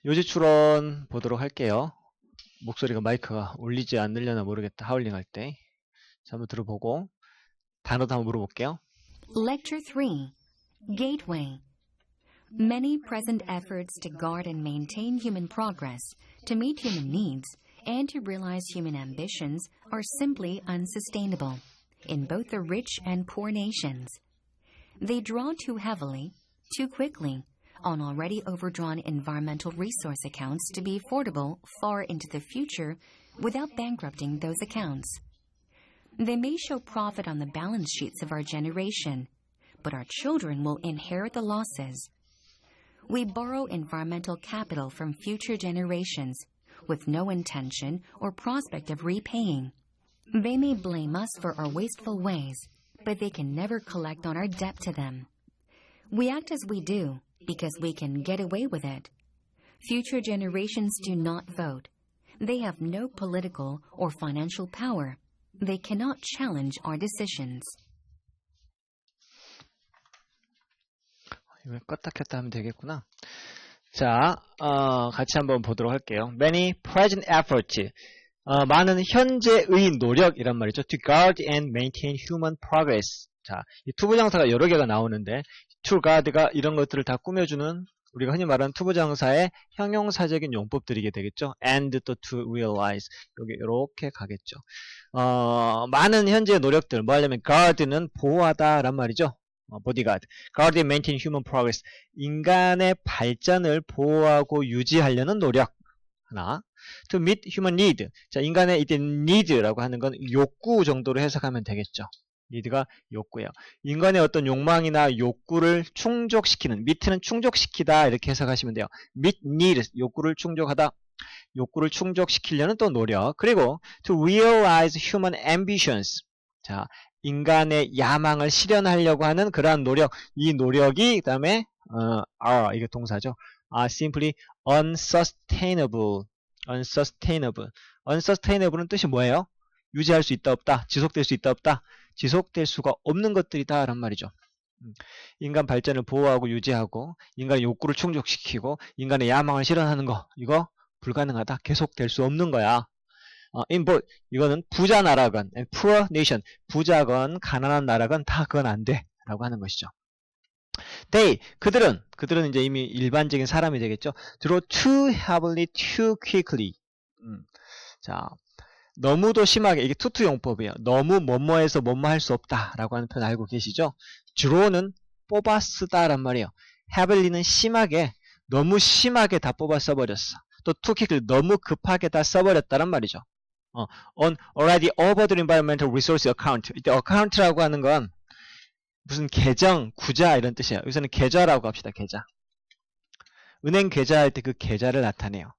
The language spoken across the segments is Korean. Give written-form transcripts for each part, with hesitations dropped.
요지출원 보도록 할게요. 목소리가 마이크가 울리지 않으려나 모르겠다. 하울링 할 때. 자, 한번 들어보고 단어도 한번 물어볼게요. Lecture 3. Gateway. Many present efforts to guard and maintain human progress, to meet human needs, and to realize human ambitions are simply unsustainable in both the rich and poor nations. They draw too heavily, too quickly, on already overdrawn environmental resource accounts to be affordable far into the future without bankrupting those accounts. They may show profit on the balance sheets of our generation, but our children will inherit the losses. We borrow environmental capital from future generations with no intention or prospect of repaying. They may blame us for our wasteful ways, but they can never collect on our debt to them. We act as we do because we can get away with it. Future generations do not vote. They have no political or financial power. They cannot challenge our decisions. 이거 껐다 켰다 하면 되겠구나. 자, 같이 한번 보도록 할게요. Many present efforts. 많은 현재의 노력이란 말이죠. To guard and maintain human progress. 자, 이 투부정사가 여러 개가 나오는데 to guard가 이런 것들을 다 꾸며주는 우리가 흔히 말하는 투부정사의 형용사적인 용법들이게 되겠죠. And 또 to realize. 여기 이렇게 가겠죠. 많은 현재의 노력들. 뭐 하려면 guard는 보호하다란 말이죠. bodyguard. Guard and maintain human progress. 인간의 발전을 보호하고 유지하려는 노력. 하나. To meet human need. 자, 인간의 이때 need라고 하는 건 욕구 정도로 해석하면 되겠죠. need가 욕구예요. 인간의 어떤 욕망이나 욕구를 충족시키는, meet는 충족시키다 이렇게 해석하시면 돼요. meet need, 욕구를 충족하다. 욕구를 충족시키려는 또 노력. 그리고 to realize human ambitions. 자, 인간의 야망을 실현하려고 하는 그러한 노력. 이 노력이 그 다음에 are, 이게 동사죠. are simply unsustainable. unsustainable. unsustainable은 뜻이 뭐예요? 유지할 수 있다 없다. 지속될 수 있다 없다. 지속될 수가 없는 것들이다 라는 말이죠. 인간 발전을 보호하고 유지하고 인간의 욕구를 충족시키고 인간의 야망을 실현하는 거 이거 불가능하다. 계속될 수 없는 거야. 이거는 부자 나라건 and poor nation 부자건 가난한 나라건 다 그건 안 돼 라고 하는 것이죠. They 그들은 이제 이미 일반적인 사람이 되겠죠. Draw too heavily, too quickly. 자, 너무도 심하게 이게 투투 용법이에요. 너무 뭐뭐해서 뭐뭐 할 수 없다 라고 하는 표현 알고 계시죠? draw는 뽑아 쓰다란 말이에요. heavily는 심하게 너무 심하게 다 뽑아 써버렸어. 또 too quickly 너무 급하게 다 써버렸다란 말이죠. on already overdrawn environmental resource account. 이때 account라고 하는 건 무슨 계정, 구자 이런 뜻이에요. 여기서는 계좌라고 합시다. 계좌. 은행 계좌할 때 그 계좌를 나타내요.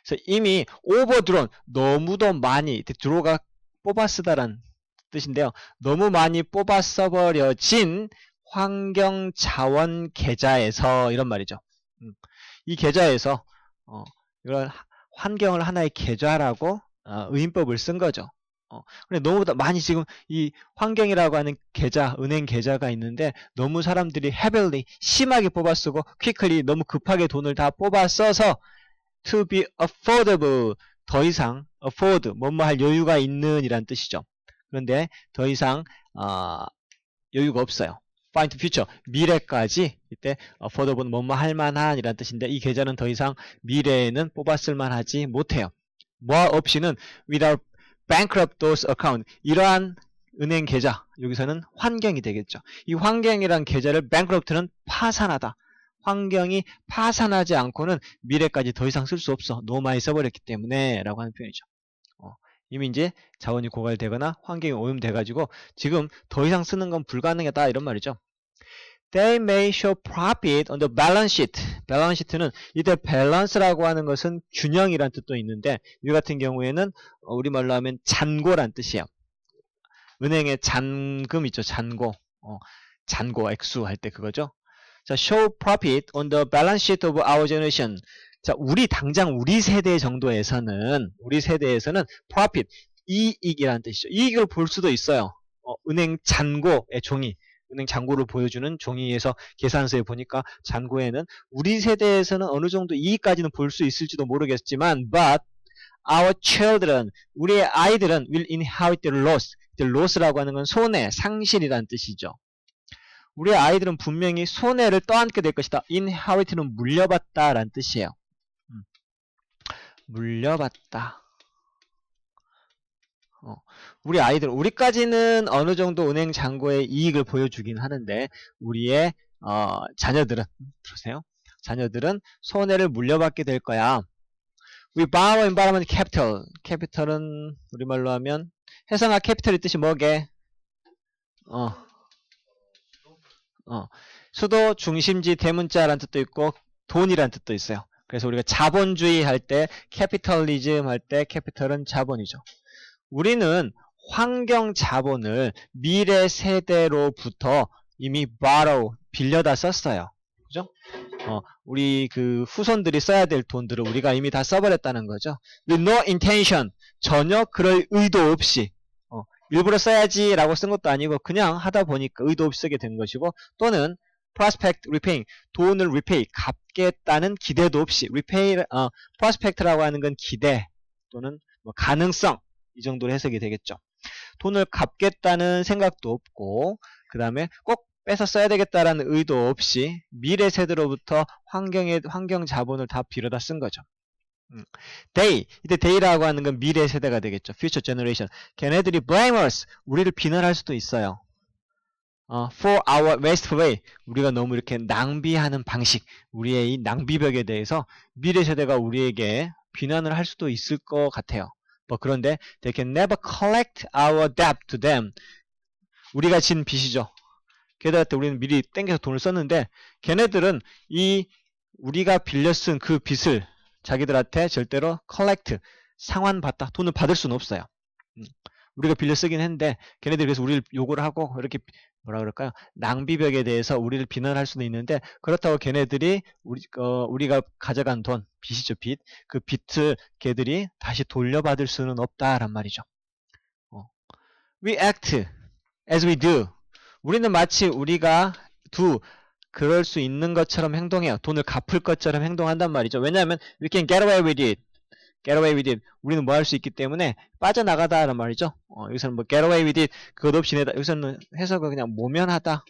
그래서 이미 overdrawn, 너무도 많이, draw가 뽑아 쓰다란 뜻인데요. 너무 많이 뽑아 써버려진 환경자원 계좌에서 이런 말이죠. 이 계좌에서 이런 환경을 하나의 계좌라고 의인법을 쓴 거죠. 근데 너무 많이 지금 이 환경이라고 하는 계좌, 은행 계좌가 있는데 너무 사람들이 heavily, 심하게 뽑아 쓰고 quickly, 너무 급하게 돈을 다 뽑아 써서 to be affordable, 더 이상 afford, 뭐뭐 할 여유가 있는 이란 뜻이죠. 그런데 더 이상 여유가 없어요. find future, 미래까지 이때 affordable, 뭐뭐 할 만한 이란 뜻인데 이 계좌는 더 이상 미래에는 뽑아 쓸 만하지 못해요. 뭐 없이는 without bankrupt those account, 이러한 은행 계좌, 여기서는 환경이 되겠죠. 이 환경이란 계좌를 bankrupt는 파산하다. 환경이 파산하지 않고는 미래까지 더 이상 쓸 수 없어. 너무 많이 써버렸기 때문에 라고 하는 표현이죠. 이미 이제 자원이 고갈되거나 환경이 오염돼가지고 지금 더 이상 쓰는 건 불가능하다 이런 말이죠. They may show profit on the balance sheet. balance sheet는 이때 balance라고 하는 것은 균형이란 뜻도 있는데 이 같은 경우에는 우리말로 하면 잔고란 뜻이에요. 은행에 잔금 있죠. 잔고. 잔고 액수 할 때 그거죠. 자, show profit on the balance sheet of our generation. 자, 당장 우리 세대 정도에서는 profit, 이익이라는 뜻이죠. 이익을 볼 수도 있어요. 은행 잔고의 종이. 은행 잔고를 보여주는 종이에서 계산서에 보니까 잔고에는 우리 세대에서는 어느 정도 이익까지는 볼 수 있을지도 모르겠지만 but our children, 우리의 아이들은 will inherit the loss. the loss라고 하는 건 손해, 상실이라는 뜻이죠. 우리의 아이들은 분명히 손해를 떠안게 될 것이다. inherit는 물려받다라는 뜻이에요. 물려받다. 우리 아이들, 우리까지는 어느 정도 은행 잔고의 이익을 보여주긴 하는데 우리의 자녀들은, 들으세요? 자녀들은 손해를 물려받게 될 거야. We borrow and borrow면 capital. capital은 우리말로 하면 혜성아 capital의 뜻이 뭐게? 수도, 중심지, 대문자라는 뜻도 있고 돈이라는 뜻도 있어요. 그래서 우리가 자본주의 할 때 capitalism 할 때 capital은 자본이죠. 우리는 환경 자본을 미래 세대로부터 이미 borrow, 빌려다 썼어요. 그죠? 우리 그 후손들이 써야 될 돈들을 우리가 이미 다 써버렸다는 거죠. With no intention, 전혀 그럴 의도 없이, 일부러 써야지 라고 쓴 것도 아니고 그냥 하다 보니까 의도 없이 쓰게 된 것이고, 또는 prospect repaying, 돈을 repay, 갚겠다는 기대도 없이, repay, prospect라고 하는 건 기대 또는 뭐 가능성, 이 정도로 해석이 되겠죠. 돈을 갚겠다는 생각도 없고, 그 다음에 꼭 뺏어 써야 되겠다라는 의도 없이 미래 세대로부터 환경 자본을 다 빌려다 쓴 거죠. They, 이때 they라고 하는 건 미래 세대가 되겠죠. Future generation. 걔네들이 blame us, 우리를 비난할 수도 있어요. For our wasteful way, 우리가 너무 이렇게 낭비하는 방식, 우리의 이 낭비벽에 대해서 미래 세대가 우리에게 비난을 할 수도 있을 것 같아요. 그런데 they can never collect our debt to them. 우리가 진 빚이죠. 걔들한테 우리는 미리 땡겨서 돈을 썼는데 걔네들은 이 우리가 빌려 쓴 그 빚을 자기들한테 절대로 collect, 상환받다, 돈을 받을 수는 없어요. 우리가 빌려 쓰긴 했는데 걔네들이 그래서 우리를 욕을 하고 이렇게 뭐라 그럴까요? 낭비벽에 대해서 우리를 비난할 수는 있는데 그렇다고 걔네들이 우리가 가져간 돈, 빚이죠, 빚. 그 빚을 걔들이 다시 돌려받을 수는 없다란 말이죠. We act as we do. 우리는 마치 우리가 do, 그럴 수 있는 것처럼 행동해요. 돈을 갚을 것처럼 행동한단 말이죠. 왜냐하면 we can get away with it. get away with it. 우리는 뭐 할 수 있기 때문에 빠져나가다라는 말이죠. 여기서는 뭐 get away with it, 그것 없이 내다. 여기서는 해석을 그냥 모면하다.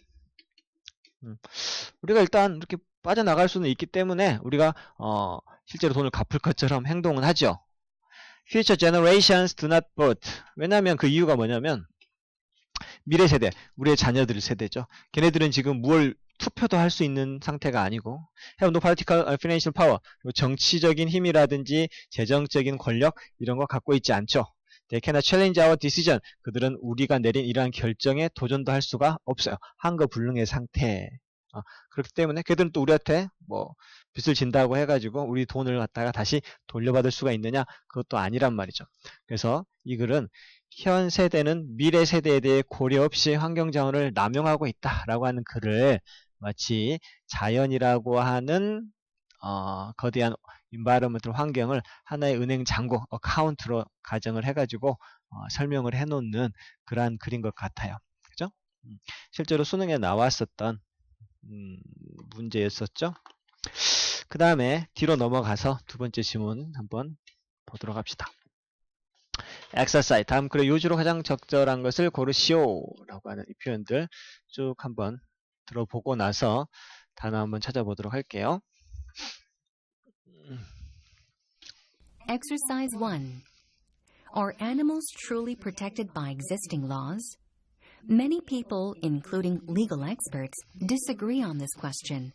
우리가 일단 이렇게 빠져나갈 수는 있기 때문에 우리가 실제로 돈을 갚을 것처럼 행동은 하죠. Future generations do not vote. 왜냐하면 그 이유가 뭐냐면 미래 세대, 우리의 자녀들 세대죠. 걔네들은 지금 무얼 투표도 할 수 있는 상태가 아니고 have no political financial power, 정치적인 힘이라든지 재정적인 권력 이런 거 갖고 있지 않죠. They cannot challenge our decision. 그들은 우리가 내린 이러한 결정에 도전도 할 수가 없어요. 한거불능의 상태. 그렇기 때문에 걔들은 또 우리한테 뭐 빚을 진다고 해가지고 우리 돈을 갖다가 다시 돌려받을 수가 있느냐? 그것도 아니란 말이죠. 그래서 이 글은 현 세대는 미래 세대에 대해 고려 없이 환경자원을 남용하고 있다라고 하는 글을 마치 자연이라고 하는 거대한 environmental 환경을 하나의 은행 잔고 어카운트로 가정을 해가지고 설명을 해놓는 그러한 글인 것 같아요. 그죠? 실제로 수능에 나왔었던 문제였었죠. 그 다음에 뒤로 넘어가서 두 번째 지문 한번 보도록 합시다. exercise, 다음 글의 요지로 가장 적절한 것을 고르시오 라고 하는 이 표현들 쭉 한번 들어보고 나서 단어 한번 찾아보도록 할게요. Exercise 1. Are animals truly protected by existing laws? Many people, including legal experts, disagree on this question.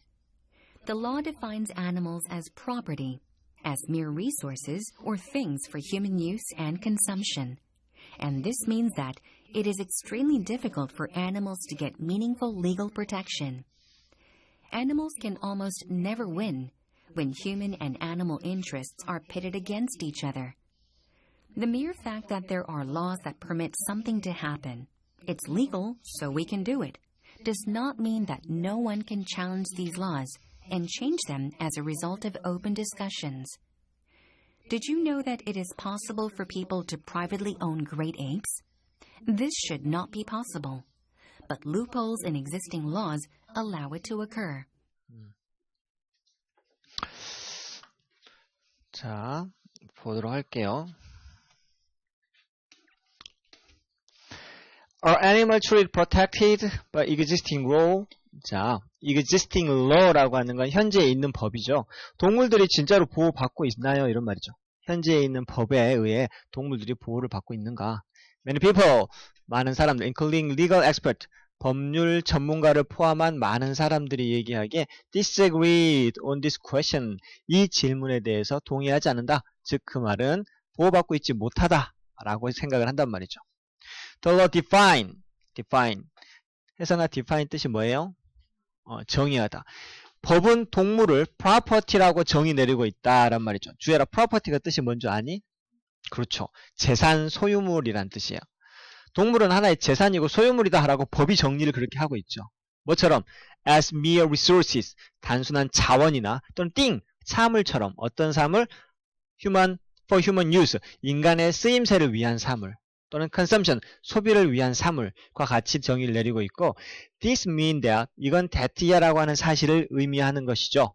The law defines animals as property, as mere resources or things for human use and consumption. And this means that it is extremely difficult for animals to get meaningful legal protection. Animals can almost never win when human and animal interests are pitted against each other. The mere fact that there are laws that permit something to happen, it's legal, so we can do it, does not mean that no one can challenge these laws and change them as a result of open discussions. Did you know that it is possible for people to privately own great apes? This should not be possible. but loopholes in existing laws allow it to occur. 자, 보도록 할게요. Are animal treated protected by existing law? 자, existing law라고 하는 건 현재에 있는 법이죠. 동물들이 진짜로 보호받고 있나요? 이런 말이죠. 현재에 있는 법에 의해 동물들이 보호를 받고 있는가? Many people, 많은 사람들, including legal expert, 법률 전문가를 포함한 많은 사람들이 얘기하기에 disagreed on this question, 이 질문에 대해서 동의하지 않는다. 즉 그 말은 보호받고 있지 못하다 라고 생각을 한단 말이죠. The law define. 해석나 define 뜻이 뭐예요? 정의하다. 법은 동물을 property라고 정의 내리고 있다란 말이죠. 주애라 property가 뜻이 뭔지 아니? 그렇죠. 재산, 소유물이란 뜻이에요. 동물은 하나의 재산이고 소유물이다 라고 법이 정리를 그렇게 하고 있죠. 뭐처럼 as mere resources, 단순한 자원이나 또는 thing, 사물처럼 어떤 사물? for human use, 인간의 쓰임새를 위한 사물 또는 consumption, 소비를 위한 사물과 같이 정의를 내리고 있고 this mean that, 이건 that야라고 하는 사실을 의미하는 것이죠.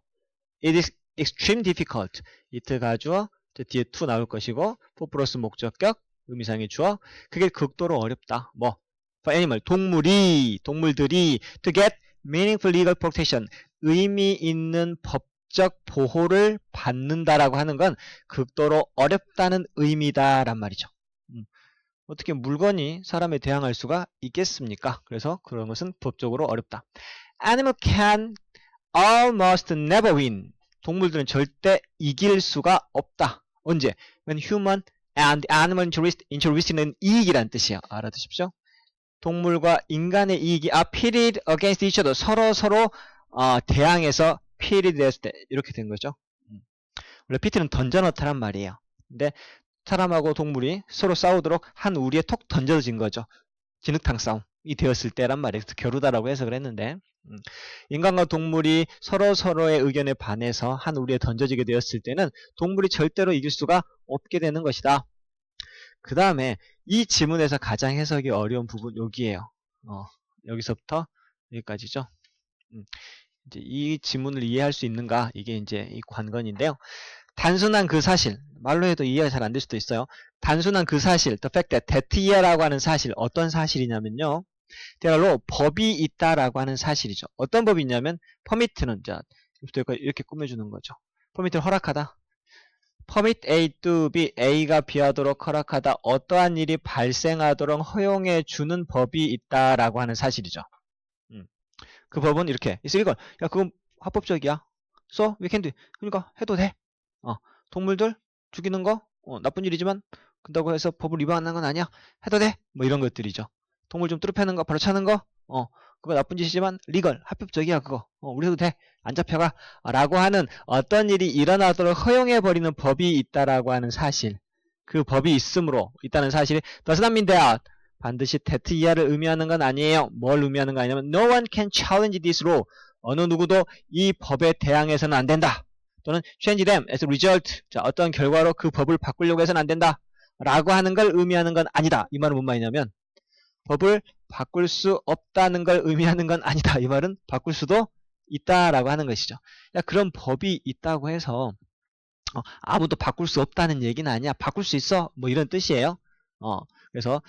It is extreme difficult. it 가주어, 뒤에 to 나올 것이고 for 플러스 목적격, 의미상의 주어, 그게 극도로 어렵다. 뭐 for animal, 동물들이 to get meaningful legal protection, 의미 있는 법적 보호를 받는다라고 하는 건 극도로 어렵다는 의미다란 말이죠. 어떻게 물건이 사람에 대항할 수가 있겠습니까? 그래서 그런 것은 법적으로 어렵다. Animal can almost never win. 동물들은 절대 이길 수가 없다. 언제? When human and animal interest는 이익이란 뜻이에요. 알아두십시오. 동물과 인간의 이익이 pitted against each other. 서로 대항해서 pitted 됐을 때 이렇게 된 거죠. 원래 pit는 던져넣다란 말이에요. 근데 사람하고 동물이 서로 싸우도록 한 우리에 톡 던져진 거죠. 진흙탕 싸움이 되었을 때란 말이에요. 그래서 겨루다라고 해석을 했는데 인간과 동물이 서로의 의견에 반해서 한 우리에 던져지게 되었을 때는 동물이 절대로 이길 수가 없게 되는 것이다. 그 다음에 이 지문에서 가장 해석이 어려운 부분 여기에요. 여기서부터 여기까지죠. 이제 이 지문을 이해할 수 있는가, 이게 이제 이 관건인데요. 단순한 그 사실, 말로 해도 이해가 잘 안 될 수도 있어요. 단순한 그 사실, the fact that that야라고 하는 사실, 어떤 사실이냐면요. 대략로 법이 있다라고 하는 사실이죠. 어떤 법이 있냐면 permit는 자, 이렇게 꾸며주는 거죠. permit를 허락하다. permit A to B, A가 B하도록 허락하다. 어떠한 일이 발생하도록 허용해 주는 법이 있다라고 하는 사실이죠. 그 법은 이렇게 있어. 이걸 야 그건 합법적이야. So we can do. 그러니까 해도 돼. 동물들 죽이는 거 나쁜 일이지만 그렇다고 해서 법을 위반하는 건 아니야. 해도 돼. 뭐 이런 것들이죠. 동물 좀 뚜릅 패는 거, 바로 차는 거, 그거 나쁜 짓이지만 리걸, 합법적이야 그거. 우리 해도 돼. 안 잡혀가. 라고 하는 어떤 일이 일어나도록 허용해버리는 법이 있다라고 하는 사실. 그 법이 있다는 사실이 does not mean that 반드시 that야를 의미하는 건 아니에요. 뭘 의미하는 거 아니냐면 no one can challenge this law. 어느 누구도 이 법에 대항해서는 안 된다. 또는 change them as a result. 자, 어떤 결과로 그 법을 바꾸려고 해서는 안 된다. 라고 하는 걸 의미하는 건 아니다. 이 말은 뭔 말이냐면 법을 바꿀 수 없다는 걸 의미하는 건 아니다. 이 말은 바꿀 수도 있다라고 하는 것이죠. 야, 그런 법이 있다고 해서 아무도 바꿀 수 없다는 얘기는 아니야. 바꿀 수 있어. 뭐 이런 뜻이에요. 그래서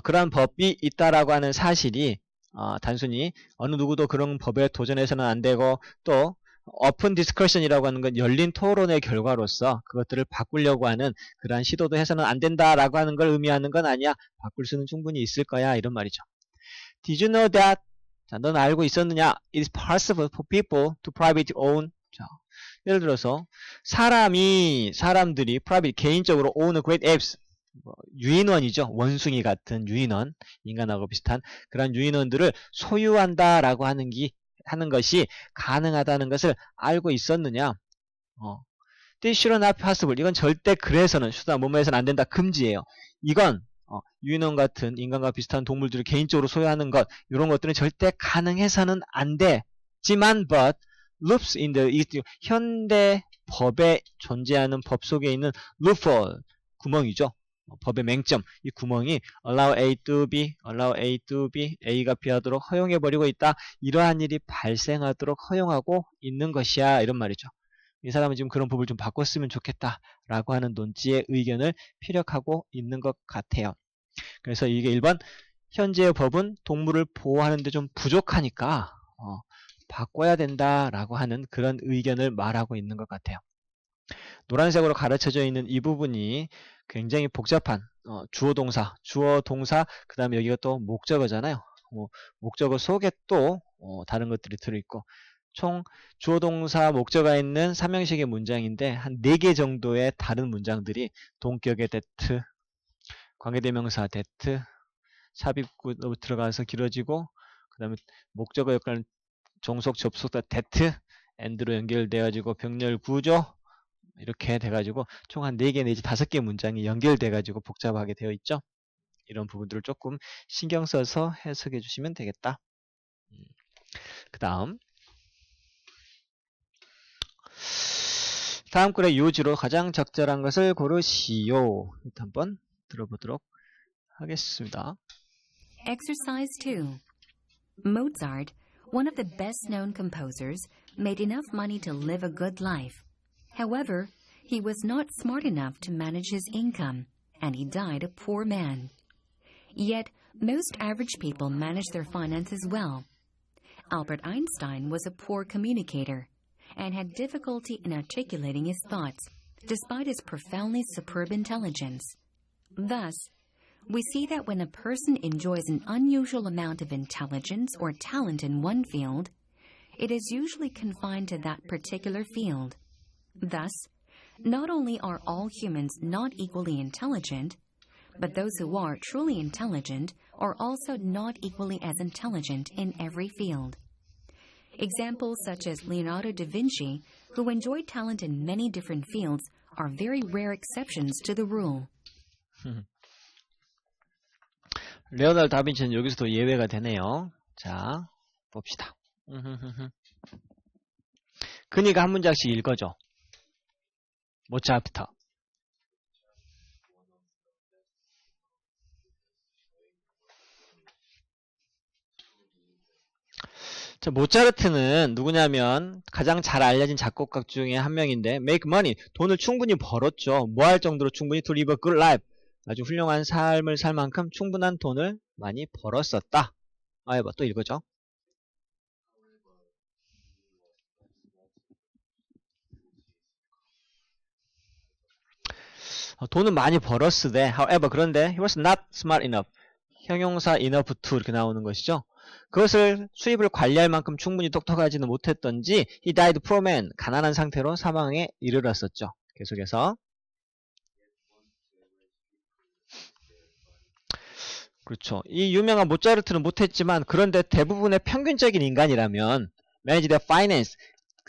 그러한 법이 있다라고 하는 사실이 단순히 어느 누구도 그런 법에 도전해서는 안 되고 또 오픈 디스커션이라고 하는 건 열린 토론의 결과로서 그것들을 바꾸려고 하는 그러한 시도도 해서는 안 된다라고 하는 걸 의미하는 건 아니야. 바꿀 수는 충분히 있을 거야. 이런 말이죠. Did you know that? 자, 넌 알고 있었느냐? It is possible for people to private own. 자, 예를 들어서 사람들이 private 개인적으로 own great apes. 유인원이죠. 원숭이 같은 유인원, 인간하고 비슷한 그런 유인원들을 소유한다라고 하는 것이 가능하다는 것을 알고 있었느냐? This should not be possible. 이건 절대 그래서는 뭐뭐해서는 안 된다. 금지예요. 이건 유인원 같은 인간과 비슷한 동물들을 개인적으로 소유하는 것, 이런 것들은 절대 가능해서는 안 되지만 but loops in the 현대 법에 존재하는 법 속에 있는 loophole, 구멍이죠. 법의 맹점, 이 구멍이 allow A to B, allow A to B, A가 B하도록 허용해버리고 있다. 이러한 일이 발생하도록 허용하고 있는 것이야. 이런 말이죠. 이 사람은 지금 그런 법을 좀 바꿨으면 좋겠다라고 하는 논지의 의견을 피력하고 있는 것 같아요. 그래서 이게 1번, 현재의 법은 동물을 보호하는데 좀 부족하니까 바꿔야 된다라고 하는 그런 의견을 말하고 있는 것 같아요. 노란색으로 가르쳐져 있는 이 부분이 굉장히 복잡한 주어 동사, 그 다음에 여기가 또 목적어잖아요. 목적어 속에 또 다른 것들이 들어있고 총 주어 동사 목적어가 있는 3형식의 문장인데 한 4개 정도의 다른 문장들이 동격의 that, 관계대명사 that, 삽입구 들어가서 길어지고 그 다음에 목적어 역할은 종속 접속사 that, and로 연결돼가지고 병렬 구조 이렇게 돼가지고 총 한 4개 내지 5개 문장이 연결돼가지고 복잡하게 되어 있죠. 이런 부분들을 조금 신경 써서 해석해 주시면 되겠다. 그 다음 글의 요지로 가장 적절한 것을 고르시오. 일단 한번 들어보도록 하겠습니다. Exercise 2. Mozart, one of the best-known composers, made enough money to live a good life. However, he was not smart enough to manage his income, and he died a poor man. Yet, most average people manage their finances well. Albert Einstein was a poor communicator and had difficulty in articulating his thoughts, despite his profoundly superb intelligence. Thus, we see that when a person enjoys an unusual amount of intelligence or talent in one field, it is usually confined to that particular field. Thus, not only are all humans not equally intelligent, but those who are truly intelligent are also not equally as intelligent in every field. Examples such as Leonardo da Vinci, who enjoyed talent in many different fields, are very rare exceptions to the rule. 레오나르도 다빈치는 여기서도 예외가 되네요. 자, 봅시다. 그니까 한 문장씩 읽어줘. 모차르트. 자, 모차르트는 누구냐면 가장 잘 알려진 작곡가 중에 한 명인데 make money, 돈을 충분히 벌었죠. 뭐 할 정도로 충분히 to live a good life, 아주 훌륭한 삶을 살 만큼 충분한 돈을 많이 벌었었다. 또 읽어줘. 돈은 많이 벌었으되 however, 그런데 he was not smart enough, 형용사 enough to 이렇게 나오는 것이죠. 그것을 수입을 관리할 만큼 충분히 똑똑하지는 못했던지 he died poor man, 가난한 상태로 사망에 이르렀었죠. 계속해서 그렇죠. 이 유명한 모차르트는 못했지만 그런데 대부분의 평균적인 인간이라면 manage their finance,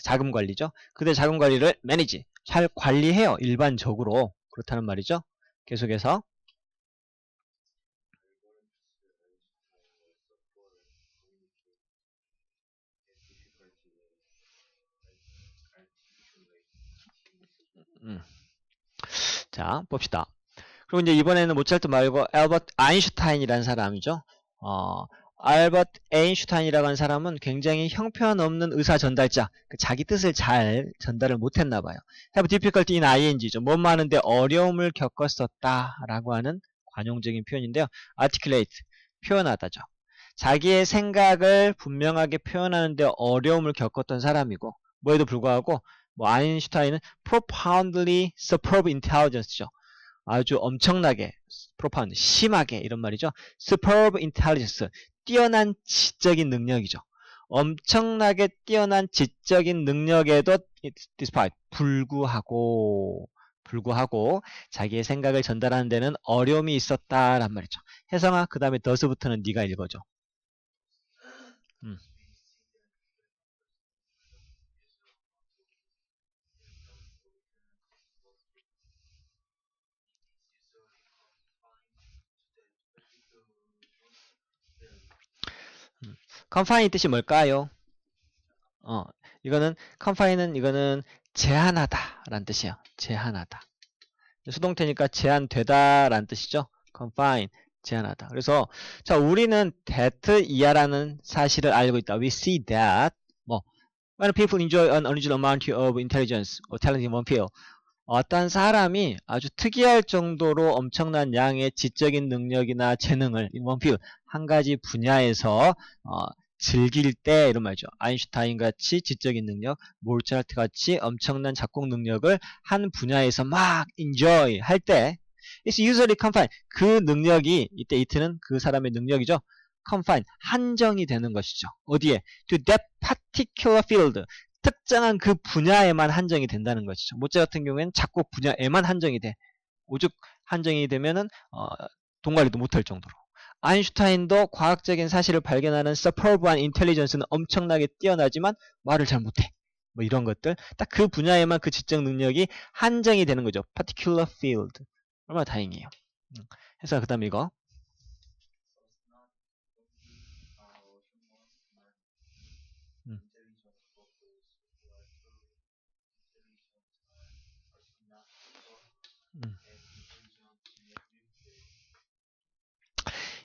자금 관리죠. 그들의 자금 관리를 manage, 잘 관리해요. 일반적으로. 그렇다는 말이죠. 계속해서 자, 봅시다. 그리고 이제 이번에는 모차르트 말고 알버트 아인슈타인이라는 사람이죠. 알버트 아인슈타인이라고 하는 사람은 굉장히 형편없는 의사 전달자, 자기 뜻을 잘 전달을 못했나 봐요. have difficulty in ing죠. 뭐 많은데 어려움을 겪었었다라고 하는 관용적인 표현인데요. articulate, 표현하다죠. 자기의 생각을 분명하게 표현하는데 어려움을 겪었던 사람이고, 뭐에도 불구하고 아인슈타인은 profoundly superb intelligence죠. 아주 엄청나게 profound, 심하게 이런 말이죠. superb intelligence, 뛰어난 지적인 능력이죠. 엄청나게 뛰어난 지적인 능력에도 despite, 불구하고 자기의 생각을 전달하는 데는 어려움이 있었다란 말이죠. 혜성아, 그 다음에 does부터는 네가 읽어줘. confine 뜻이 뭘까요? 이거는 confine은 이거는 제한하다 라는 뜻이에요. 제한하다. 수동태니까 제한되다라는 뜻이죠. confine, 제한하다. 그래서 자, 우리는 that 이하라는 사실을 알고 있다. We see that 뭐 when people enjoy an unusual amount of intelligence or talent in one field. 어떤 사람이 아주 특이할 정도로 엄청난 양의 지적인 능력이나 재능을 in one field, 한 가지 분야에서 즐길 때 이런 말이죠. 아인슈타인 같이 지적인 능력, 모차르트 같이 엄청난 작곡 능력을 한 분야에서 막 enjoy 할 때 it's usually confined. 그 능력이 이때 it는 그 사람의 능력이죠. confined, 한정이 되는 것이죠. 어디에? to that particular field. 특정한 그 분야에만 한정이 된다는 것이죠. 모차르트 같은 경우에는 작곡 분야에만 한정이 돼. 오죽 한정이 되면은 동관리도 못할 정도로. 아인슈타인도 과학적인 사실을 발견하는 superb한 인텔리전스는 엄청나게 뛰어나지만 말을 잘 못해. 뭐 이런 것들. 딱 그 분야에만 그 지적 능력이 한정이 되는 거죠. particular field. 얼마나 다행이에요. 해서 그 다음에 이거.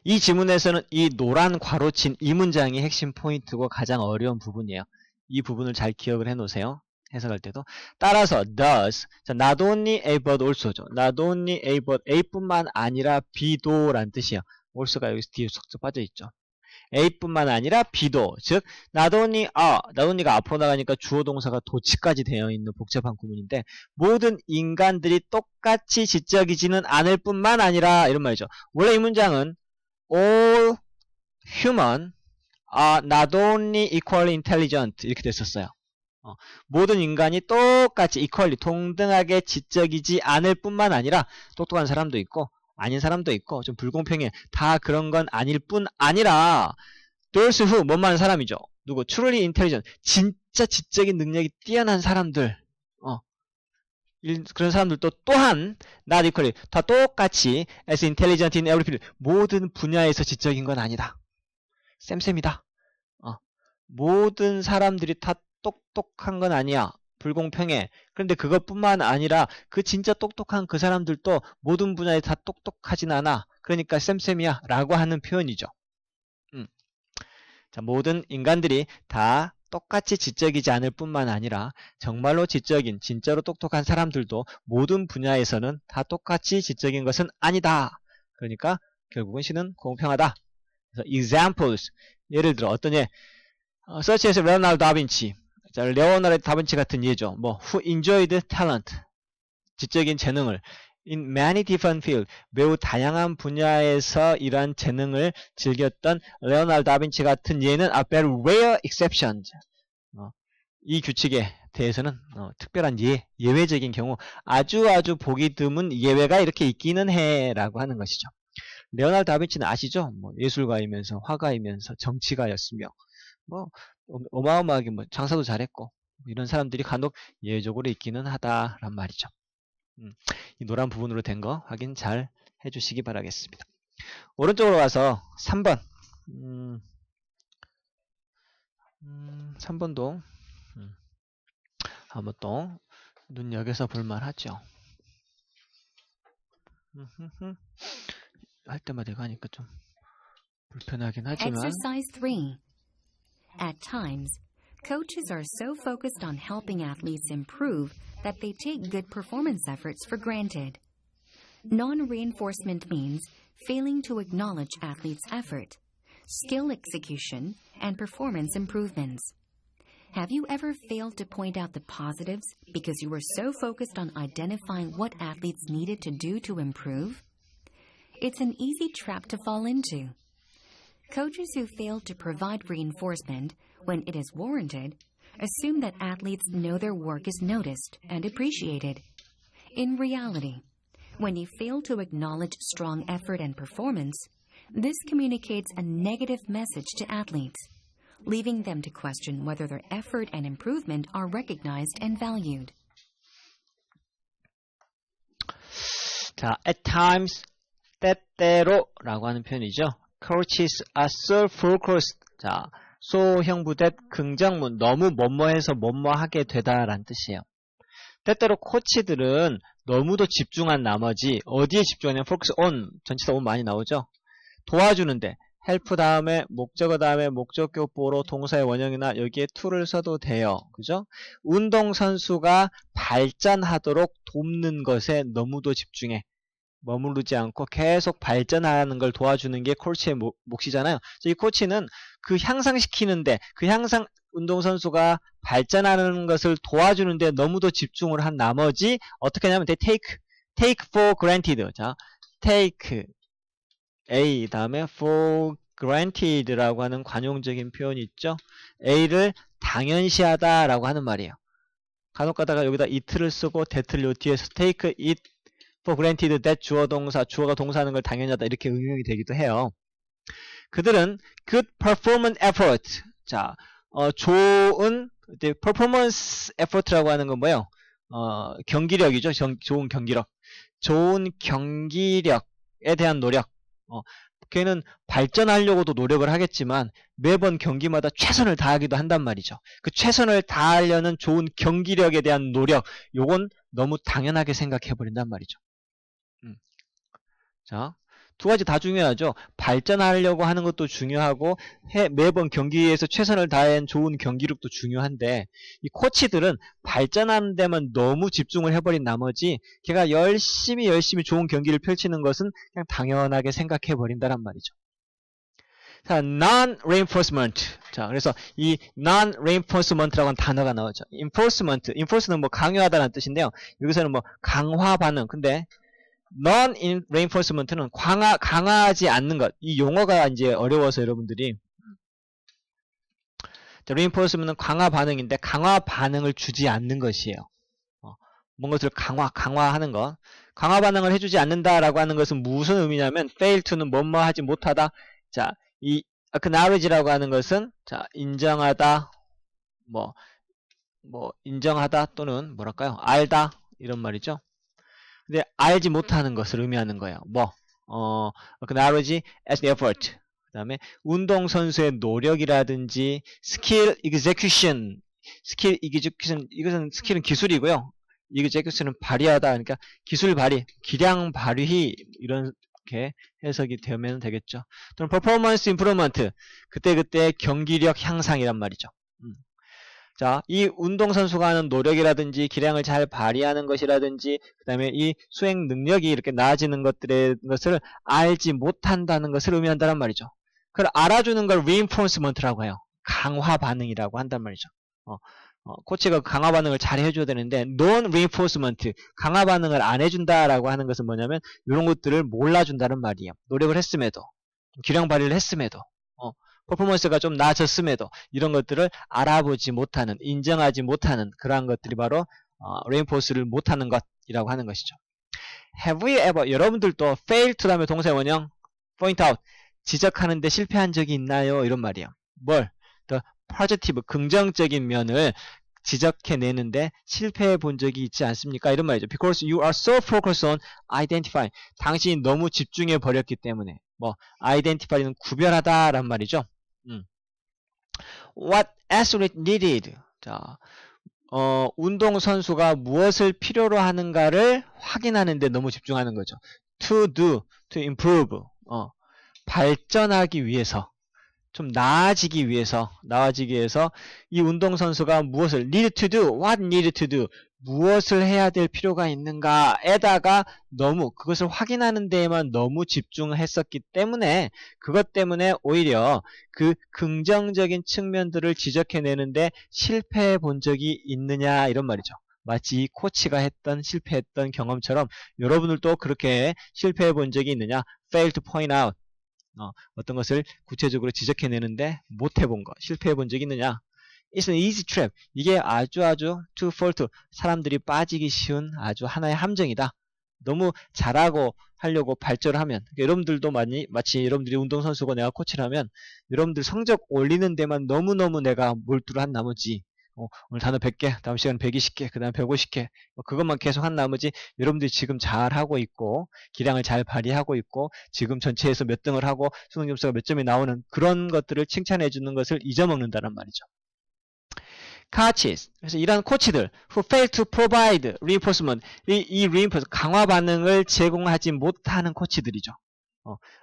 이 지문에서는 이 노란 괄호친 이 문장이 핵심 포인트고 가장 어려운 부분이에요. 이 부분을 잘 기억을 해 놓으세요. 해석할 때도. 따라서 does, 자, not only A but also죠. not only A but A뿐만 아니라 B도 란 뜻이에요. also가 여기서 뒤에 쏙 빠져있죠. A뿐만 아니라 B도, 즉 not only not only가 앞으로 나가니까 주어 동사가 도치까지 되어 있는 복잡한 구문인데 모든 인간들이 똑같이 지적이지는 않을 뿐만 아니라 이런 말이죠. 원래 이 문장은 all human are not only equally intelligent 이렇게 됐었어요. 모든 인간이 똑같이 equally 동등하게 지적이지 않을 뿐만 아니라 똑똑한 사람도 있고 아닌 사람도 있고 좀 불공평해. 다 그런 건 아닐 뿐 아니라 those who 뭐만 사람이죠. 누구? truly intelligent. 진짜 지적인 능력이 뛰어난 사람들. 그런 사람들도 또한 not equally 다 똑같이 as intelligent in every field. 모든 분야에서 지적인 건 아니다. 쌤쌤이다. 모든 사람들이 다 똑똑한 건 아니야. 불공평해. 그런데 그것뿐만 아니라 그 진짜 똑똑한 그 사람들도 모든 분야에 다 똑똑하진 않아. 그러니까 쌤쌤이야 라고 하는 표현이죠. 자, 모든 인간들이 다 똑같이 지적이지 않을 뿐만 아니라 정말로 지적인 진짜로 똑똑한 사람들도 모든 분야에서는 다 똑같이 지적인 것은 아니다. 그러니까 결국은 시는 공평하다. 그래서 examples, 예를 들어 어떤 예 such as 레오나르도 다빈치. 자, 레오나르도 다빈치 같은 예죠. 뭐 who enjoyed talent, 지적인 재능을 in many different fields, 매우 다양한 분야에서 이러한 재능을 즐겼던 레오나르도 다빈치 같은 예는 a very rare exceptions. 이 규칙에 대해서는 특별한 예외적인 경우 아주 보기 드문 예외가 이렇게 있기는 해라고 하는 것이죠. 레오나르도 다빈치는 아시죠? 뭐 예술가이면서 화가이면서 정치가였으며 뭐 어마어마하게 뭐 장사도 잘했고 이런 사람들이 간혹 예외적으로 있기는 하다란 말이죠. 이 노란 부분으로 된 거 확인 잘 해주시기 바라겠습니다. 오른쪽으로 가서 3번 3번도 한번 또 눈여겨서 볼만하죠. 할 때마다 이거 하니까 좀 불편하긴 하지만 Exercise 3. At times, coaches are so focused on helping athletes improve that they take good performance efforts for granted. Non-reinforcement means failing to acknowledge athletes' effort, skill execution, and performance improvements. Have you ever failed to point out the positives because you were so focused on identifying what athletes needed to do to improve? It's an easy trap to fall into. Coaches who fail to provide reinforcement when it is warranted assume that athletes know their work is noticed and appreciated. In reality, when you fail to acknowledge strong effort and performance, this communicates a negative message to athletes, leaving them to question whether their effort and improvement are recognized and valued. 자, at times, 때때로라고 하는 표현이죠. Coaches are so focused. 자, 소형부 that 긍정문 너무 뭐뭐해서 뭐뭐하게 되다라는 뜻이에요. 때때로 코치들은 너무도 집중한 나머지 어디에 집중하냐면 focus on, 전치사 on 많이 나오죠. 도와주는데 help 다음에 목적어 다음에 목적격 보로 동사의 원형이나 여기에 to를 써도 돼요. 그죠? 운동선수가 발전하도록 돕는 것에 너무도 집중해. 머무르지 않고 계속 발전하는 걸 도와주는 게 코치의 몫이잖아요. 이 코치는 그 향상시키는데 운동선수가 발전하는 것을 도와주는데 너무도 집중을 한 나머지 어떻게 하냐면 take for granted. 자, take A 다음에 for granted라고 하는 관용적인 표현이 있죠. A를 당연시하다라고 하는 말이에요. 간혹 가다가 여기다 it를 쓰고 that을 요 뒤에서 take it for granted that 주어가 동사하는 걸 당연하다 이렇게 응용이 되기도 해요. 그들은 good performance effort. 자, 좋은 performance effort라고 하는 건 뭐예요? 경기력이죠. 좋은 경기력. 좋은 경기력에 대한 노력. 걔는 발전하려고도 노력을 하겠지만 매번 경기마다 최선을 다하기도 한단 말이죠. 그 최선을 다하려는 좋은 경기력에 대한 노력, 요건 너무 당연하게 생각해버린단 말이죠. 자, 두 가지 다 중요하죠. 발전하려고 하는 것도 중요하고 매번 경기에서 최선을 다한 좋은 경기력도 중요한데 이 코치들은 발전하는 데만 너무 집중을 해버린 나머지 걔가 열심히 좋은 경기를 펼치는 것은 그냥 당연하게 생각해버린다란 말이죠. 자, non-reinforcement. 자, 그래서 이 non-reinforcement라고 하는 단어가 나오죠. enforce는 뭐 강요하다는 뜻인데요. 여기서는 뭐 강화 반응. 근데 non-reinforcement는 강화하지 않는 것. 이 용어가 이제 어려워서 여러분들이. reinforcement는 강화 반응인데 강화 반응을 주지 않는 것이에요. 뭔 것을 강화하는 것. 강화 반응을 해주지 않는다라고 하는 것은 무슨 의미냐면 fail to는 뭐뭐 하지 못하다. 자, 이 acknowledge라고 하는 것은 자, 인정하다, 인정하다 또는 뭐랄까요? 알다 이런 말이죠. 근데 알지 못하는 것을 의미하는 거예요. acknowledge as an effort. 그 다음에 운동선수의 노력이라든지 skill execution. 이것은 스킬은 기술이고요. execution은 발휘하다. 그러니까 기술 발휘, 기량 발휘 이렇게 해석이 되면 되겠죠. 또는 performance improvement. 그때 경기력 향상이란 말이죠. 자, 이 운동선수가 하는 노력이라든지 기량을 잘 발휘하는 것이라든지 그 다음에 이 수행 능력이 이렇게 나아지는 것을 알지 못한다는 것을 의미한다는 말이죠. 그걸 알아주는 걸 reinforcement라고 해요. 강화 반응이라고 한단 말이죠. 코치가 강화 반응을 잘 해줘야 되는데 non-reinforcement, 강화 반응을 안 해준다라고 하는 것은 뭐냐면 이런 것들을 몰라준다는 말이에요. 노력을 했음에도, 기량 발휘를 했음에도 퍼포먼스가 좀 나아졌음에도 이런 것들을 알아보지 못하는, 인정하지 못하는 그러한 것들이 바로 reinforce를 못하는 것이라고 하는 것이죠. Have you ever, 여러분들도 fail to 다음에 동사의 원형 point out, 지적하는데 실패한 적이 있나요? 이런 말이에요. 뭘? The positive, 긍정적인 면을 지적해내는데 실패해 본 적이 있지 않습니까? 이런 말이죠. Because you are so focused on identify. 당신이 너무 집중해 버렸기 때문에 identify는 구별하다란 말이죠. What athlete needed. 자, 운동선수가 무엇을 필요로 하는가를 확인하는데 너무 집중하는 거죠. To do, to improve. 발전하기 위해서, 좀 나아지기 위해서 이 운동선수가 무엇을 need to do, what need to do, 무엇을 해야 될 필요가 있는가에다가 너무 그것을 확인하는 데에만 너무 집중했었기 때문에 그것 때문에 오히려 그 긍정적인 측면들을 지적해내는데 실패해 본 적이 있느냐 이런 말이죠. 마치 이 코치가 실패했던 경험처럼 여러분들도 그렇게 실패해 본 적이 있느냐, fail to point out, 어떤 것을 구체적으로 지적해내는데 못해본 거, 실패해본 적이 있느냐. It's an easy trap. 이게 아주 to fall to, 사람들이 빠지기 쉬운 아주 하나의 함정이다. 너무 잘하고 하려고 발전을 하면, 그러니까 여러분들도 마치 여러분들이 운동선수고 내가 코치라면 여러분들 성적 올리는 데만 너무너무 내가 몰두를 한 나머지 오늘 단어 100개, 다음 시간 120개, 그 다음 150개 그것만 계속 한 나머지 여러분들이 지금 잘하고 있고 기량을 잘 발휘하고 있고 지금 전체에서 몇 등을 하고 수능 점수가 몇 점이 나오는 그런 것들을 칭찬해 주는 것을 잊어먹는다는 말이죠. coaches. 그래서 이런 코치들 who fail to provide reinforcement. 이 reinforce 강화 반응을 제공하지 못하는 코치들이죠.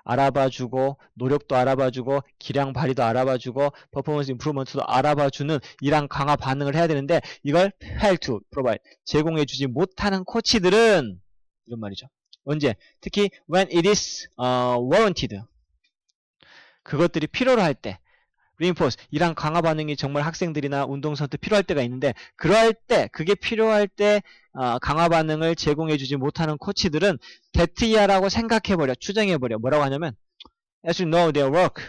알아봐주고 노력도 알아봐주고 기량 발휘도 알아봐주고 퍼포먼스 임프루먼트도 알아봐주는 이런 강화 반응을 해야 되는데 이걸 fail to provide 제공해주지 못하는 코치들은 이런 말이죠. 언제? 특히 when it is warranted 그것들이 필요로 할 때 reinforce 이런 강화 반응이 정말 학생들이나 운동선수 필요할 때가 있는데 그럴 때 그게 필요할 때 강화 반응을 제공해주지 못하는 코치들은 대트이야라고 생각해버려 추정해버려 뭐라고 하냐면 as you know their work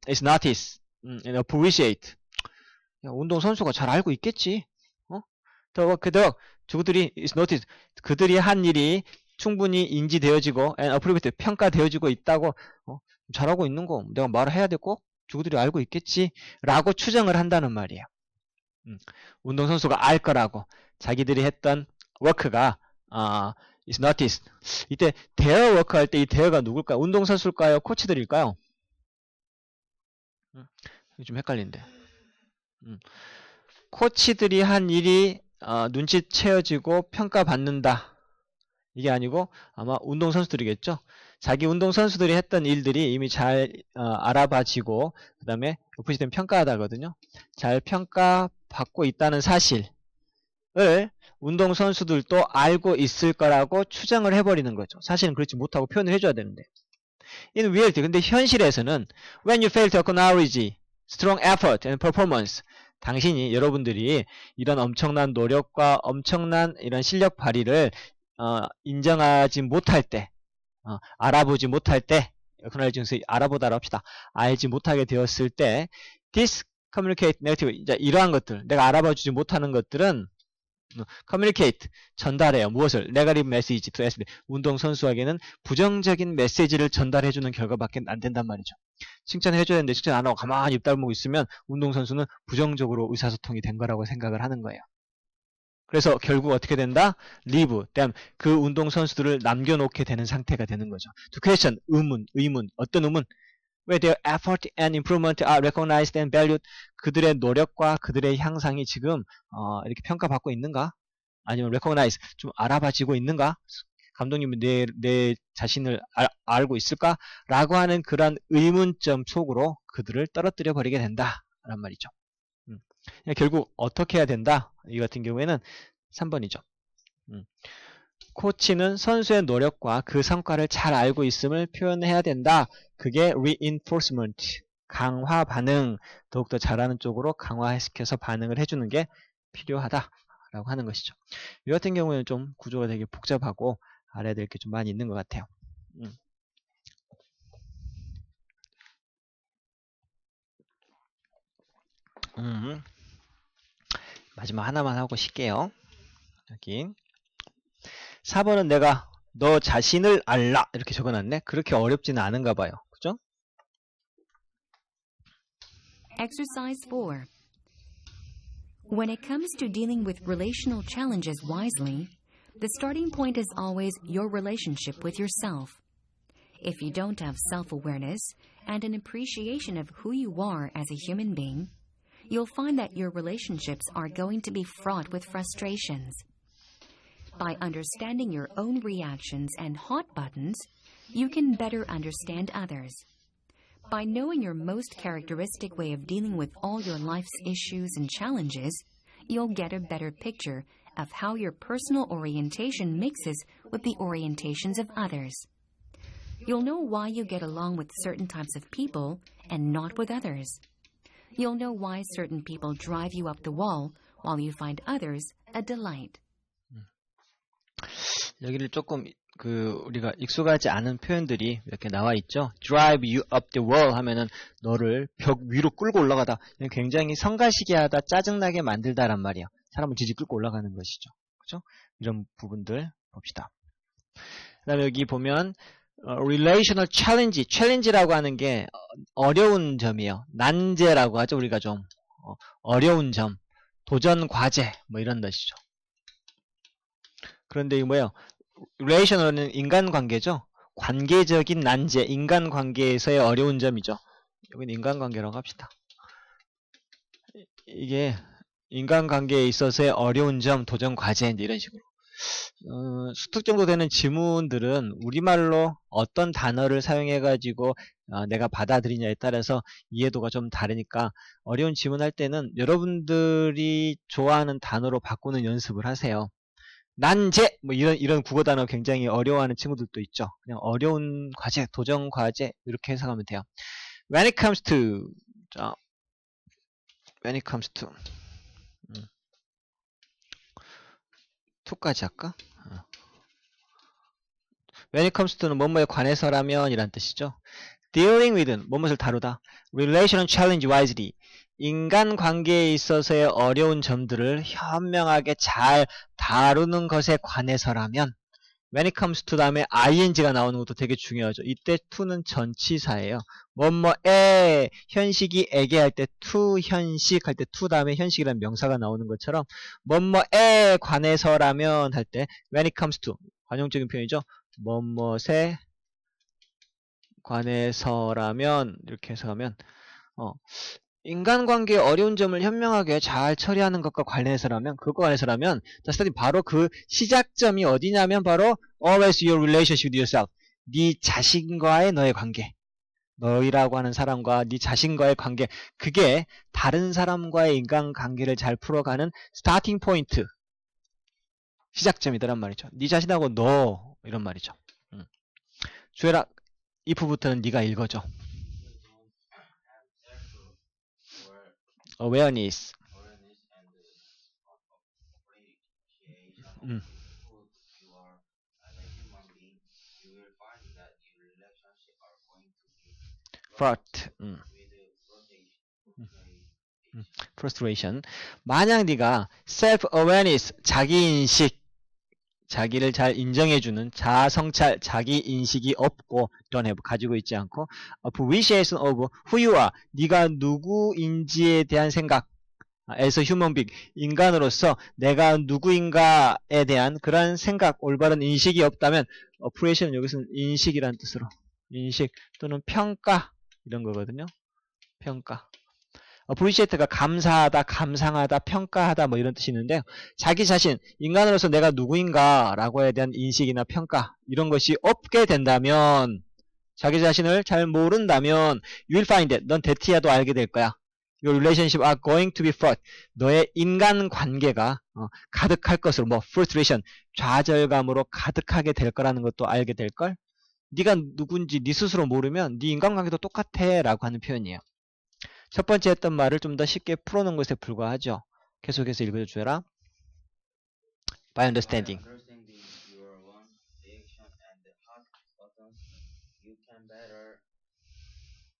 is noticed and appreciate 운동선수가 잘 알고 있겠지 그들이 is noticed 그들이 한 일이 충분히 인지되어지고 and appreciate 평가되어지고 있다고 잘하고 있는 거 내가 말을 해야 되고 누구들이 알고 있겠지 라고 추정을 한다는 말이에요. 운동선수가 알 거라고 자기들이 했던 워크가 is noticed 이때 대어 워크 할 때 이 대어가 누굴까요? 운동선수일까요? 코치들일까요? 좀 헷갈린데 코치들이 한 일이 눈치채어지고 평가받는다 이게 아니고 아마 운동선수들이겠죠. 자기 운동선수들이 했던 일들이 이미 잘 알아봐지고 그 다음에 오프시스템 평가하다거든요. 잘 평가받고 있다는 사실을 운동선수들도 알고 있을 거라고 추정을 해버리는 거죠. 사실은 그렇지 못하고 표현을 해줘야 되는데 in reality 근데 현실에서는 when you fail to acknowledge strong effort and performance 당신이 여러분들이 이런 엄청난 노력과 엄청난 이런 실력 발휘를 인정하지 못할 때 알아보지 못할 때 알아보다라 합시다. 알지 못하게 되었을 때 discommunicate negative 이제 이러한 것들 내가 알아봐주지 못하는 것들은 communicate 전달해요. 무엇을? negative message to athlete 운동선수에게는 부정적인 메시지를 전달해주는 결과밖에 안 된단 말이죠. 칭찬해줘야 되는데 칭찬 안 하고 가만히 입 다물고 있으면 운동선수는 부정적으로 의사소통이 된 거라고 생각을 하는 거예요. 그래서 결국 어떻게 된다? leave them 그 운동선수들을 남겨놓게 되는 상태가 되는 거죠. To question 의문 어떤 의문? Where their effort and improvement are recognized and valued 그들의 노력과 그들의 향상이 지금 이렇게 평가받고 있는가? 아니면 recognize 좀 알아봐지고 있는가? 감독님이 내 자신을 알고 있을까? 라고 하는 그런 의문점 속으로 그들을 떨어뜨려 버리게 된다라는 말이죠. 결국 어떻게 해야 된다? 이 같은 경우에는 3번이죠. 코치는 선수의 노력과 그 성과를 잘 알고 있음을 표현해야 된다. 그게 reinforcement, 강화 반응, 더욱더 잘하는 쪽으로 강화시켜서 반응을 해주는 게 필요하다라고 하는 것이죠. 이 같은 경우에는 좀 구조가 되게 복잡하고 알아야 될 게 좀 많이 있는 것 같아요. 마지막 하나만 하고 쉴게요. 여기 4번은 내가 너 자신을 알라 이렇게 적어놨네. 그렇게 어렵지는 않은가 봐요. 그죠? Exercise 4. When it comes to dealing with relational challenges wisely, the starting point is always your relationship with yourself. If you don't have self-awareness and an appreciation of who you are as a human being, you'll find that your relationships are going to be fraught with frustrations. By understanding your own reactions and hot buttons, you can better understand others. By knowing your most characteristic way of dealing with all your life's issues and challenges, you'll get a better picture of how your personal orientation mixes with the orientations of others. You'll know why you get along with certain types of people and not with others. You'll know why certain people drive you up the wall while you find others a delight. 여기를 조금 우리가 익숙하지 않은 표현들이 이렇게 나와 있죠. drive you up the wall 하면은 너를 벽 위로 끌고 올라가다. 굉장히 성가시게 하다, 짜증나게 만들다란 말이에요. 사람을 지지 끌고 올라가는 것이죠. 그죠? 이런 부분들 봅시다. 그 다음에 여기 보면 relational challenge, challenge라고 하는 게 어려운 점이에요. 난제라고 하죠. 우리가 좀 어려운 점, 도전 과제 뭐 이런 것이죠. 그런데 이게 뭐예요? relational은 인간관계죠. 관계적인 난제, 인간관계에서의 어려운 점이죠. 여기는 인간관계라고 합시다. 이게 인간관계에 있어서의 어려운 점, 도전 과제 이제 이런 식으로. 수특 정도 되는 지문들은 우리말로 어떤 단어를 사용해가지고 내가 받아들이냐에 따라서 이해도가 좀 다르니까 어려운 지문할 때는 여러분들이 좋아하는 단어로 바꾸는 연습을 하세요. 난제 뭐 이런 국어 단어 굉장히 어려워하는 친구들도 있죠. 그냥 어려운 과제, 도전 과제 이렇게 해석하면 돼요. When it comes to 자, when it comes to to까지 할까? When it comes to는 뭐뭐에 관해서라면 이란 뜻이죠. Dealing with는 뭐뭇을 다루다. Relational challenge wisely. 인간관계에 있어서의 어려운 점들을 현명하게 잘 다루는 것에 관해서라면 When it comes to 다음에 ing가 나오는 것도 되게 중요하죠. 이때 to는 전치사예요. 뭐뭐에 현식이 에게 할 때 to 현식 할 때 to 다음에 현식이라는 명사가 나오는 것처럼 뭐뭐에 관해서라면 할 때 when it comes to 관용적인 표현이죠. 뭐뭐에 관해서라면 이렇게 해석하면 인간관계의 어려운 점을 현명하게 잘 처리하는 것과 관해서라면 그것과 관해서라면 자, 스타디 바로 그 시작점이 어디냐면 바로 always your relationship with yourself. 네 자신과의 너의 관계. 너희라고 하는 사람과 네 자신과의 관계. 그게 다른 사람과의 인간관계를 잘 풀어가는 스타팅 포인트. 시작점이더란 말이죠. 네 자신하고 너 이런 말이죠. 주애라 if부터는 네가 읽어줘. awareness. fraught. frustration. 만약 네가 self-awareness, 자기인식, 자기를 잘 인정해주는 자아성찰, 자기인식이 없고 don't have, 가지고 있지 않고 appreciation of who you are, 네가 누구인지에 대한 생각 as a human being, 인간으로서 내가 누구인가에 대한 그런 생각, 올바른 인식이 없다면 appreciation은 여기서는 인식이라는 뜻으로 인식 또는 평가 이런 거거든요. 평가. appreciate가 감사하다, 감상하다, 평가하다 뭐 이런 뜻이 있는데요. 자기 자신, 인간으로서 내가 누구인가 라고에 대한 인식이나 평가 이런 것이 없게 된다면 자기 자신을 잘 모른다면 you will find that 넌 대티야도 알게 될 거야. Your relationship are going to be fraught. 너의 인간관계가 가득할 것으로 뭐 frustration, 좌절감으로 가득하게 될 거라는 것도 알게 될 걸. 네가 누군지 네 스스로 모르면 네 인간관계도 똑같아 라고 하는 표현이에요. 첫 번째 했던 말을 좀 더 쉽게 풀어놓은 것에 불과하죠. 계속해서 읽어줘라. By understanding. Your own reaction and hot buttons, you can better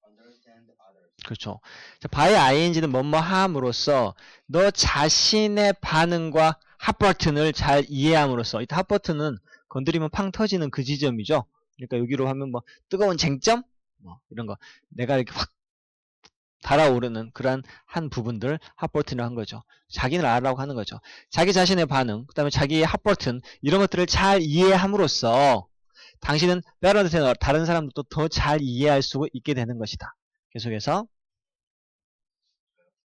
understand others. 그렇죠. 자, by ing는 뭐뭐 함으로써 너 자신의 반응과 핫 버튼을 잘 이해함으로써 이 핫 버튼은 건드리면 팡 터지는 그 지점이죠. 그러니까 여기로 하면 뭐 뜨거운 쟁점? 뭐 이런 거. 내가 이렇게 확 달아오르는 그러한 한 부분들 핫버튼을 한 거죠. 자기를 알아라고 하는 거죠. 자기 자신의 반응, 그 다음에 자기의 핫버튼 이런 것들을 잘 이해함으로써 당신은 better 다른 사람들도 더 잘 이해할 수 있게 되는 것이다. 계속해서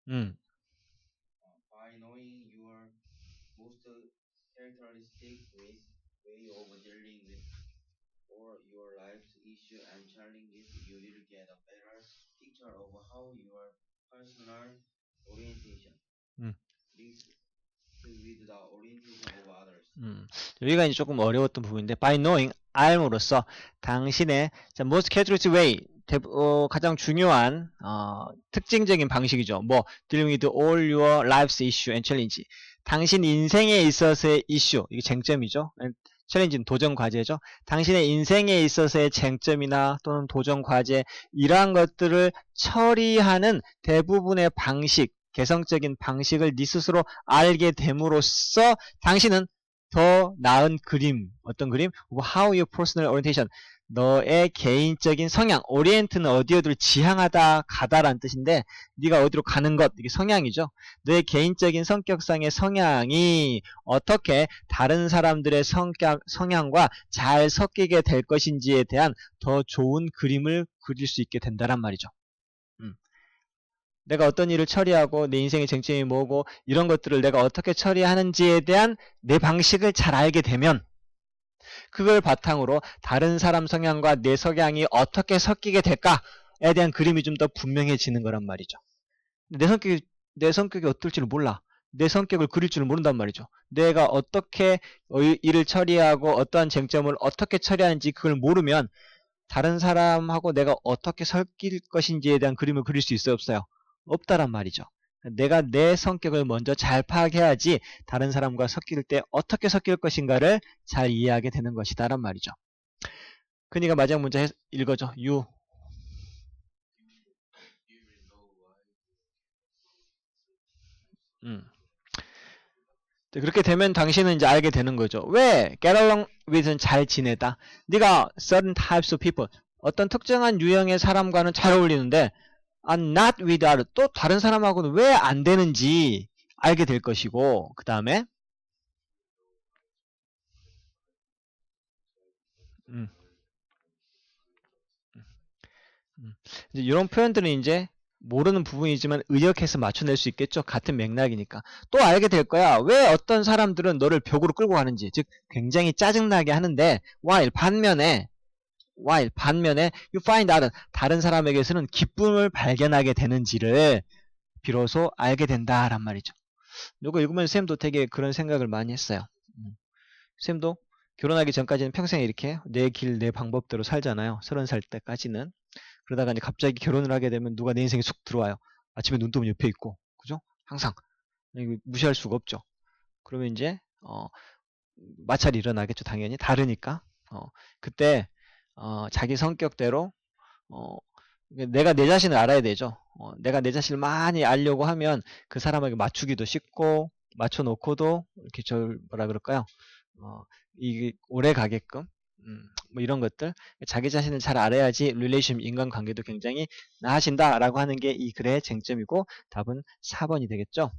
By knowing your most characteristic way of dealing with or your life's issue and challenges, you will get a better picture of how your personal orientation links with the orientation of others. 여기가 이제 조금 어려웠던 부분인데 by knowing, 알므로써 당신의 most characteristic way 가장 중요한 특징적인 방식이죠. 뭐 dealing with all your life's issue and challenge. 당신 인생에 있어서의 이슈, 이게 쟁점이죠. 챌린지는 도전 과제죠. 당신의 인생에 있어서의 쟁점이나 또는 도전 과제 이러한 것들을 처리하는 대부분의 방식, 개성적인 방식을 네 스스로 알게 됨으로써 당신은 더 나은 그림, 어떤 그림? How your personal orientation, 너의 개인적인 성향, 오리엔트는 어디를 지향하다, 가다라는 뜻인데 네가 어디로 가는 것, 이게 성향이죠. 너의 개인적인 성격상의 성향이 어떻게 다른 사람들의 성향과 잘 섞이게 될 것인지에 대한 더 좋은 그림을 그릴 수 있게 된다란 말이죠. 내가 어떤 일을 처리하고 내 인생의 쟁점이 뭐고 이런 것들을 내가 어떻게 처리하는지에 대한 내 방식을 잘 알게 되면 그걸 바탕으로 다른 사람 성향과 내 성향이 어떻게 섞이게 될까에 대한 그림이 좀 더 분명해지는 거란 말이죠. 내 성격이 어떨지를 몰라. 내 성격을 그릴 줄을 모른단 말이죠. 내가 어떻게 일을 처리하고 어떠한 쟁점을 어떻게 처리하는지 그걸 모르면 다른 사람하고 내가 어떻게 섞일 것인지에 대한 그림을 그릴 수 있어요, 없어요? 없다란 말이죠. 내가 내 성격을 먼저 잘 파악해야지 다른 사람과 섞일 때 어떻게 섞일 것인가를 잘 이해하게 되는 것이다 란 말이죠. 그러니까 마지막 문제 읽어줘. You. 그렇게 되면 당신은 이제 알게 되는 거죠. 왜 get along with는 잘 지내다. 네가 certain types of people 어떤 특정한 유형의 사람과는 잘 어울리는데 not with other 또 다른 사람하고는 왜 안 되는지 알게 될 것이고 그 다음에 이제 이런 표현들은 이제 모르는 부분이지만 의역해서 맞춰낼 수 있겠죠. 같은 맥락이니까. 또 알게 될 거야. 왜 어떤 사람들은 너를 벽으로 끌고 가는지. 즉 굉장히 짜증나게 하는데 while 반면에 you find out 다른 사람에게서는 기쁨을 발견하게 되는지를 비로소 알게 된다란 말이죠. 이거 읽으면 쌤도 되게 그런 생각을 많이 했어요. 쌤도 결혼하기 전까지는 평생 이렇게 내 길, 내 방법대로 살잖아요. 30살 때까지는. 그러다가 이제 갑자기 결혼을 하게 되면 누가 내 인생에 쑥 들어와요. 아침에 눈 뜨면 옆에 있고, 그죠? 항상. 이거 무시할 수가 없죠. 그러면 이제, 마찰이 일어나겠죠. 당연히. 다르니까. 그때, 자기 성격대로, 내가 내 자신을 알아야 되죠. 내가 내 자신을 많이 알려고 하면 그 사람에게 맞추기도 쉽고, 맞춰놓고도, 이렇게 뭐라 그럴까요? 이게 오래 가게끔, 뭐 이런 것들 자기 자신을 잘 알아야지 릴레이션 인간관계도 굉장히 나아진다라고 하는 게 이 글의 쟁점이고 답은 4번이 되겠죠.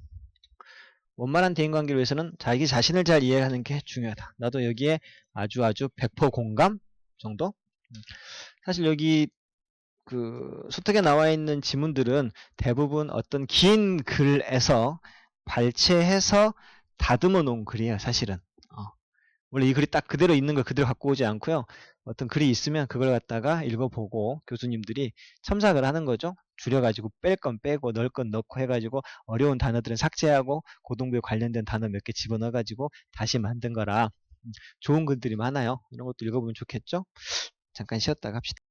원만한 대인관계를 위해서는 자기 자신을 잘 이해하는 게 중요하다. 나도 여기에 아주 100% 공감 정도? 사실 여기 그 소택에 나와 있는 지문들은 대부분 어떤 긴 글에서 발췌해서 다듬어 놓은 글이에요. 사실은. 원래 이 글이 딱 그대로 있는 걸 그대로 갖고 오지 않고요. 어떤 글이 있으면 그걸 갖다가 읽어보고 교수님들이 첨삭을 하는 거죠. 줄여가지고 뺄 건 빼고 넣을 건 넣고 해가지고 어려운 단어들은 삭제하고 고등부에 관련된 단어 몇 개 집어넣어가지고 다시 만든 거라 좋은 글들이 많아요. 이런 것도 읽어보면 좋겠죠. 잠깐 쉬었다가 합시다.